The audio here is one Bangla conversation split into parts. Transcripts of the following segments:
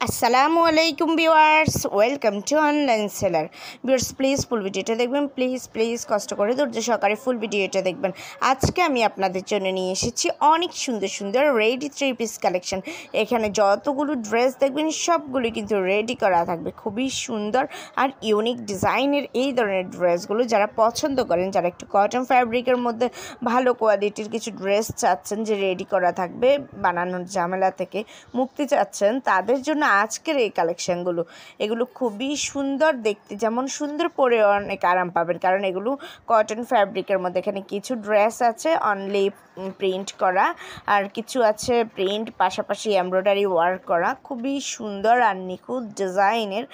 আসসালামু আলাইকুম viewers, welcome to online seller. Viewers please ফুল ভিডিওটা দেখবেন, প্লিজ কষ্ট করে ধৈর্য সহকারে ফুল ভিডিওটা দেখবেন। আজকে আমি আপনাদের জন্য নিয়ে এসেছি অনেক সুন্দর সুন্দর রেডি 3 পিস কালেকশন। এখানে যতগুলো ড্রেস দেখবেন সবগুলো কিন্তু রেডি করা থাকবে, খুবই সুন্দর আর ইউনিক ডিজাইনের এই ধরনের ড্রেসগুলো যারা পছন্দ করেন, যারা একটু কটন ফ্যাব্রিকের মধ্যে ভালো কোয়ালিটির কিছু ড্রেস চাচ্ছেন যে রেডি করা থাকবে, বানানোর ঝামেলা থেকে মুক্তি চাচ্ছেন, তাদের জন্য আজকের এই কালেকশানগুলো। এগুলো খুবই সুন্দর দেখতে, যেমন সুন্দর পরে অনেক আরাম পাবেন, কারণ এগুলো কটন ফ্যাব্রিকের মধ্যে। এখানে কিছু ড্রেস আছে অনলি প্রিন্ট করা, আর কিছু আছে প্রিন্ট পাশাপাশি এমব্রয়ডারি ওয়ার্ক করা, খুবই সুন্দর আর নিখুঁত ডিজাইনের।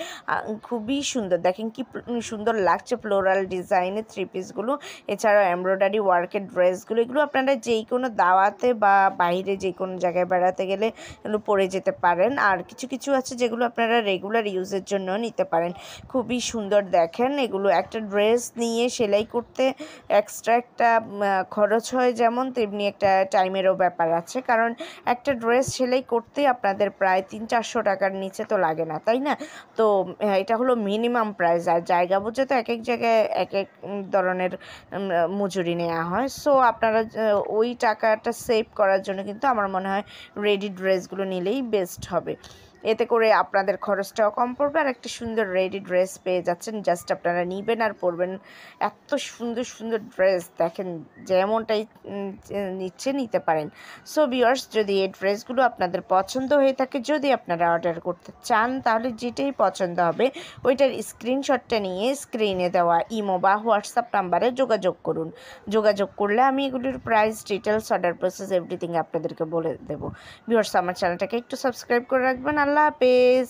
খুবই সুন্দর, দেখেন কি সুন্দর লাগছে ফ্লোরাল ডিজাইনের 3 পিসগুলো। এছাড়াও এমব্রয়ডারি ওয়ার্কের ড্রেসগুলো, এগুলো আপনারা যেই কোনো দাওয়াতে বা বাইরে যে কোনো জায়গায় বেড়াতে গেলে এগুলো পরে যেতে পারেন। আর কিছু কিছু আছে যেগুলো আপনারা রেগুলার ইউজের জন্য নিতে পারেন। খুবই সুন্দর, দেখেন এগুলো একটা ড্রেস নিয়ে সেলাই করতে এক্সট্রা একটা খরচ হয়, যেমন তেমনি একটা টাইমেরও ব্যাপার আছে, কারণ একটা ড্রেস সেলাই করতে আপনাদের প্রায় 300-400 টাকার নিচে তো লাগে না, তাই না? তো এটা হলো মিনিমাম প্রাইস, আর জায়গা বুঝে তো এক এক জায়গায় এক এক ধরনের মজুরি নেওয়া হয়। সো আপনারা ওই টাকাটা সেভ করার জন্য কিন্তু আমার মনে হয় রেডি ড্রেসগুলো নিলেই বেস্ট হবে। এতে করে আপনাদের খরচটাও কম পড়বে, আর একটা সুন্দর রেডি ড্রেস পেয়ে যাচ্ছেন। জাস্ট আপনারা নিবেন আর পরবেন। এত সুন্দর সুন্দর ড্রেস দেখেন, যেমনটাই নিতে পারেন। সো ভিউয়ার্স, যদি এই ড্রেসগুলো আপনাদের পছন্দ হয়ে থাকে, যদি আপনারা অর্ডার করতে চান, তাহলে যেটাই পছন্দ হবে ওইটার স্ক্রিনশটটা নিয়ে স্ক্রিনে দেওয়া ইমো বা হোয়াটসঅ্যাপ নাম্বারে যোগাযোগ করুন। যোগাযোগ করলে আমি এগুলির price, details, order process everything আপনাদেরকে বলে দেবো। ভিউয়ার্স, আমার চ্যানেলটাকে একটু সাবস্ক্রাইব করে রাখবেন। আল্লাহ হাফেজ।